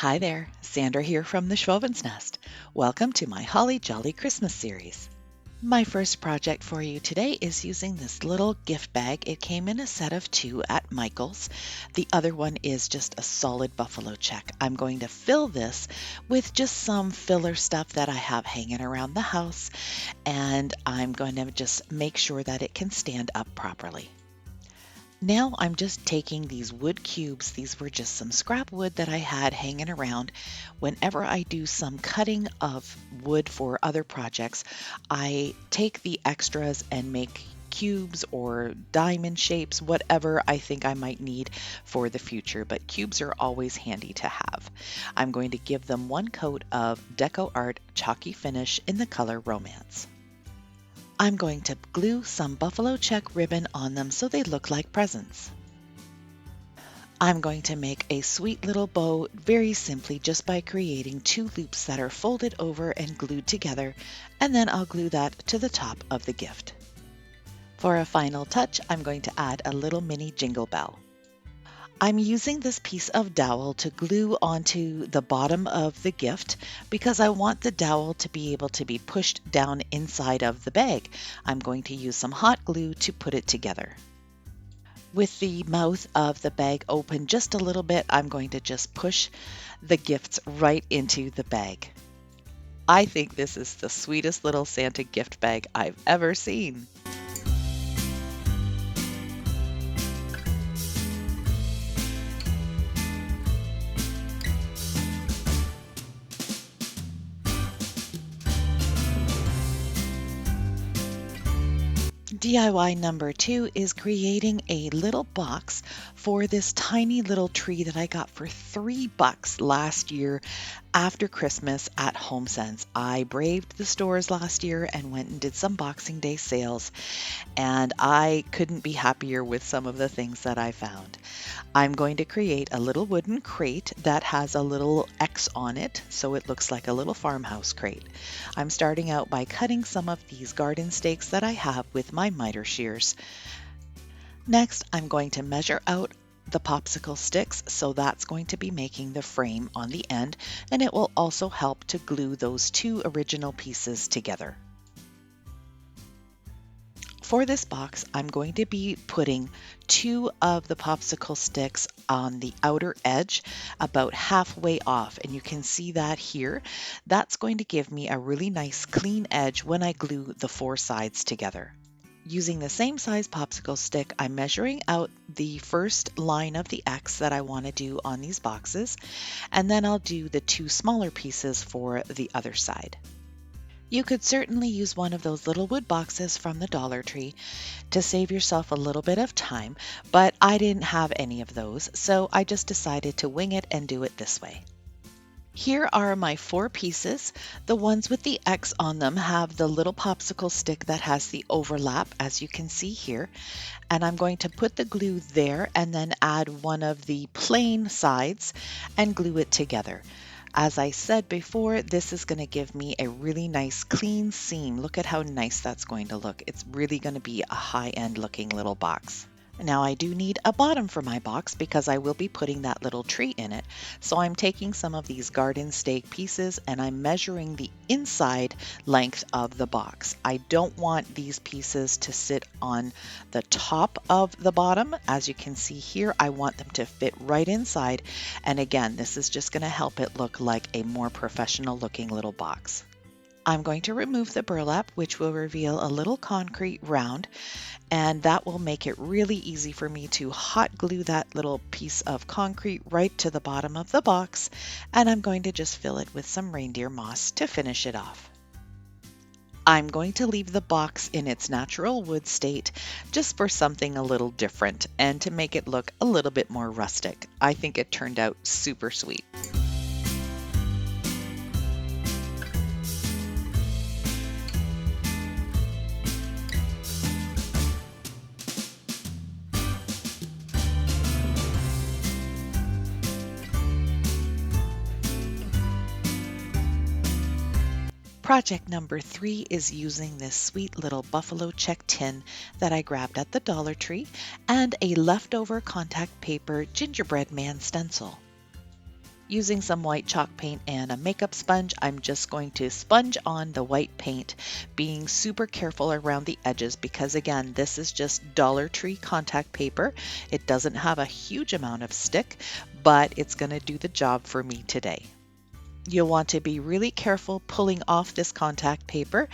Hi there, Sandra here from the Schwowin's Nest. Welcome to my Holly Jolly Christmas series. My first project for you today is using this little gift bag. It came in a set of two at Michael's. The other one is just a solid buffalo check. I'm going to fill this with just some filler stuff that I have hanging around the house, and I'm going to just make sure that it can stand up properly. Now I'm just taking these wood cubes. These were just some scrap wood that I had hanging around. Whenever I do some cutting of wood for other projects, I take the extras and make cubes or diamond shapes, whatever I think I might need for the future, but cubes are always handy to have. I'm going to give them one coat of Deco Art Chalky Finish in the color Romance. I'm going to glue some buffalo check ribbon on them so they look like presents. I'm going to make a sweet little bow very simply just by creating two loops that are folded over and glued together, and then I'll glue that to the top of the gift. For a final touch, I'm going to add a little mini jingle bell. I'm using this piece of dowel to glue onto the bottom of the gift because I want the dowel to be able to be pushed down inside of the bag. I'm going to use some hot glue to put it together. With the mouth of the bag open just a little bit, I'm going to just push the gifts right into the bag. I think this is the sweetest little Santa gift bag I've ever seen. DIY number 2 is creating a little box for this tiny little tree that I got for $3 last year after Christmas at HomeSense. I braved the stores last year and went and did some Boxing Day sales, and I couldn't be happier with some of the things that I found. I'm going to create a little wooden crate that has a little X on it, so it looks like a little farmhouse crate. I'm starting out by cutting some of these garden stakes that I have with my miter shears. Next, I'm going to measure out the popsicle sticks, so that's going to be making the frame on the end, and it will also help to glue those two original pieces together. For this box, I'm going to be putting two of the popsicle sticks on the outer edge, about halfway off, and you can see that here. That's going to give me a really nice clean edge when I glue the four sides together. Using the same size popsicle stick, I'm measuring out the first line of the X that I want to do on these boxes, and then I'll do the two smaller pieces for the other side. You could certainly use one of those little wood boxes from the Dollar Tree to save yourself a little bit of time, but I didn't have any of those, so I just decided to wing it and do it this way. Here are my four pieces. The ones with the X on them have the little popsicle stick that has the overlap, as you can see here, and I'm going to put the glue there and then add one of the plain sides and glue it together. As I said before, this is going to give me a really nice clean seam. Look at how nice that's going to look. It's really going to be a high-end looking little box. Now I do need a bottom for my box because I will be putting that little tree in it. So I'm taking some of these garden stake pieces and I'm measuring the inside length of the box. I don't want these pieces to sit on the top of the bottom. As you can see here, I want them to fit right inside. And again, this is just going to help it look like a more professional looking little box. I'm going to remove the burlap, which will reveal a little concrete round, and that will make it really easy for me to hot glue that little piece of concrete right to the bottom of the box, and I'm going to just fill it with some reindeer moss to finish it off. I'm going to leave the box in its natural wood state just for something a little different and to make it look a little bit more rustic. I think it turned out super sweet. Project number 3 is using this sweet little buffalo check tin that I grabbed at the Dollar Tree and a leftover contact paper Gingerbread Man stencil. Using some white chalk paint and a makeup sponge, I'm just going to sponge on the white paint, being super careful around the edges because again, this is just Dollar Tree contact paper. It doesn't have a huge amount of stick, but it's going to do the job for me today. You'll want to be really careful pulling off this contact paper,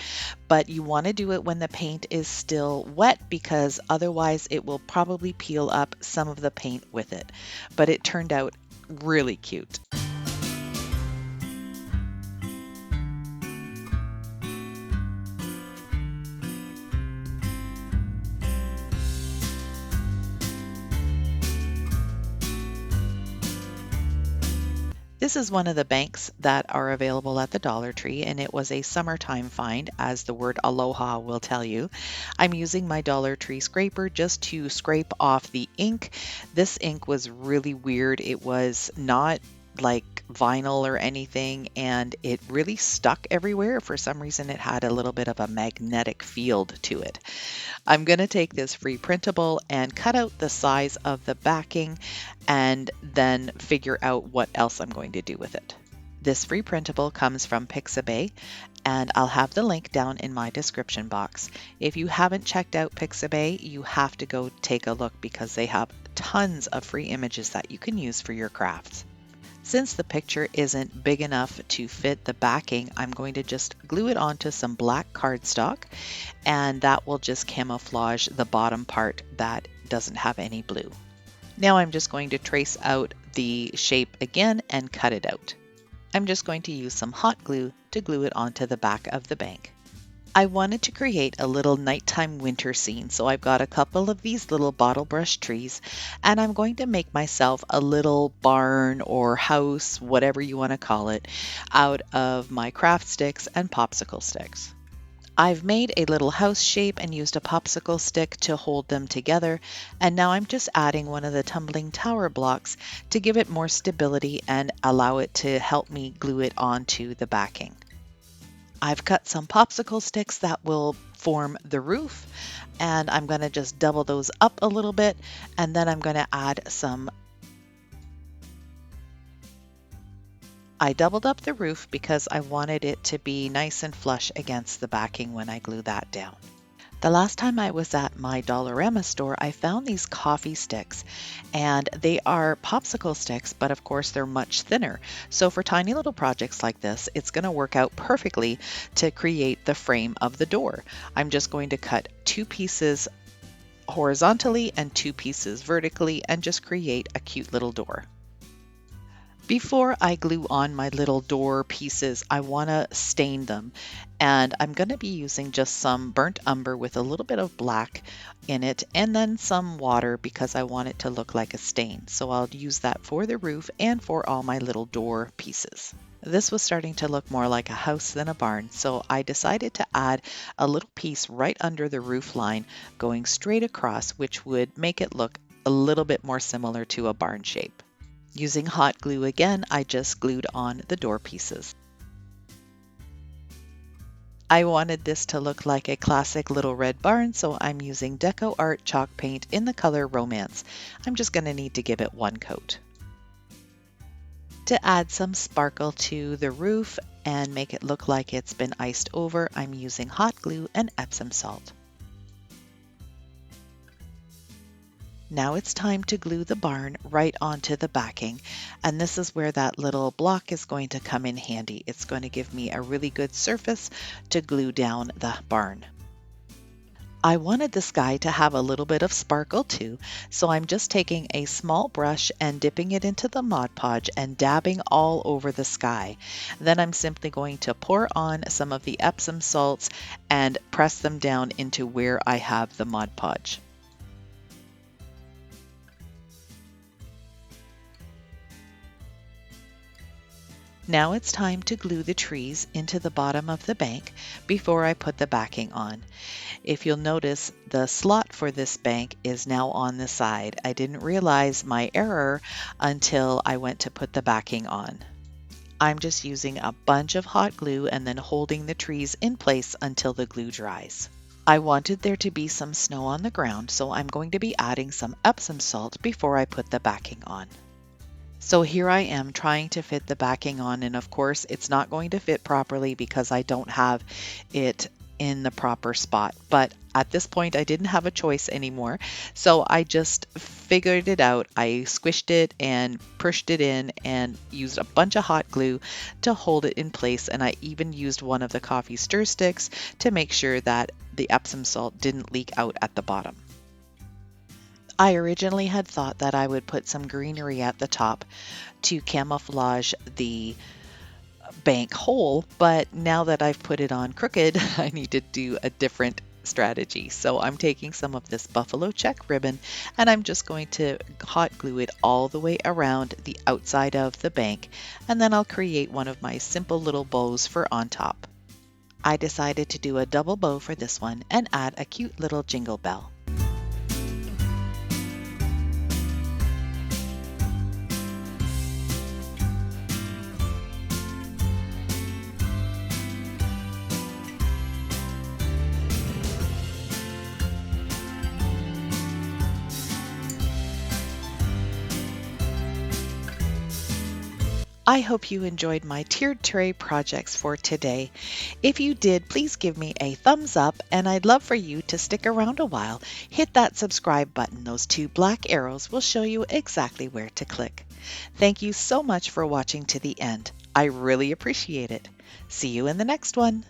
but you want to do it when the paint is still wet because otherwise it will probably peel up some of the paint with it. But it turned out really cute. This is one of the banks that are available at the Dollar Tree, and it was a summertime find, as the word Aloha will tell you. I'm using my Dollar Tree scraper just to scrape off the ink. This ink was really weird. It was not like vinyl or anything, and it really stuck everywhere. For some reason, it had a little bit of a magnetic field to it. I'm going to take this free printable and cut out the size of the backing and then figure out what else I'm going to do with it. This free printable comes from Pixabay, and I'll have the link down in my description box. If you haven't checked out Pixabay, you have to go take a look because they have tons of free images that you can use for your crafts. Since the picture isn't big enough to fit the backing, I'm going to just glue it onto some black cardstock, and that will just camouflage the bottom part that doesn't have any blue. Now I'm just going to trace out the shape again and cut it out. I'm just going to use some hot glue to glue it onto the back of the bank. I wanted to create a little nighttime winter scene, so I've got a couple of these little bottle brush trees, and I'm going to make myself a little barn or house, whatever you want to call it, out of my craft sticks and popsicle sticks. I've made a little house shape and used a popsicle stick to hold them together, and now I'm just adding one of the tumbling tower blocks to give it more stability and allow it to help me glue it onto the backing. I've cut some popsicle sticks that will form the roof, and I'm going to just double those up a little bit, and then I'm going to add some. I doubled up the roof because I wanted it to be nice and flush against the backing when I glue that down. The last time I was at my Dollarama store, I found these coffee sticks, and they are popsicle sticks, but of course they're much thinner. So for tiny little projects like this, it's going to work out perfectly to create the frame of the door. I'm just going to cut 2 pieces horizontally and 2 pieces vertically and just create a cute little door. Before I glue on my little door pieces, I want to stain them, and I'm going to be using just some burnt umber with a little bit of black in it and then some water because I want it to look like a stain. So I'll use that for the roof and for all my little door pieces. This was starting to look more like a house than a barn, so I decided to add a little piece right under the roof line going straight across, which would make it look a little bit more similar to a barn shape. Using hot glue again, I just glued on the door pieces. I wanted this to look like a classic little red barn, so I'm using Deco Art chalk paint in the color Romance. I'm just going to need to give it 1 coat. To add some sparkle to the roof and make it look like it's been iced over, I'm using hot glue and Epsom salt. Now it's time to glue the barn right onto the backing, and this is where that little block is going to come in handy. It's going to give me a really good surface to glue down the barn. I wanted the sky to have a little bit of sparkle too, so I'm just taking a small brush and dipping it into the Mod Podge and dabbing all over the sky. Then I'm simply going to pour on some of the Epsom salts and press them down into where I have the Mod Podge. Now it's time to glue the trees into the bottom of the bank before I put the backing on. If you'll notice, the slot for this bank is now on the side. I didn't realize my error until I went to put the backing on. I'm just using a bunch of hot glue and then holding the trees in place until the glue dries. I wanted there to be some snow on the ground, so I'm going to be adding some Epsom salt before I put the backing on. So here I am trying to fit the backing on, and of course it's not going to fit properly because I don't have it in the proper spot. But at this point I didn't have a choice anymore. So I just figured it out. I squished it and pushed it in and used a bunch of hot glue to hold it in place. And I even used one of the coffee stir sticks to make sure that the Epsom salt didn't leak out at the bottom. I originally had thought that I would put some greenery at the top to camouflage the bank hole, but now that I've put it on crooked, I need to do a different strategy. So I'm taking some of this buffalo check ribbon and I'm just going to hot glue it all the way around the outside of the bank, and then I'll create one of my simple little bows for on top. I decided to do a double bow for this one and add a cute little jingle bell. I hope you enjoyed my tiered tray projects for today. If you did, please give me a thumbs up, and I'd love for you to stick around a while. Hit that subscribe button. Those two black arrows will show you exactly where to click. Thank you so much for watching to the end. I really appreciate it. See you in the next one.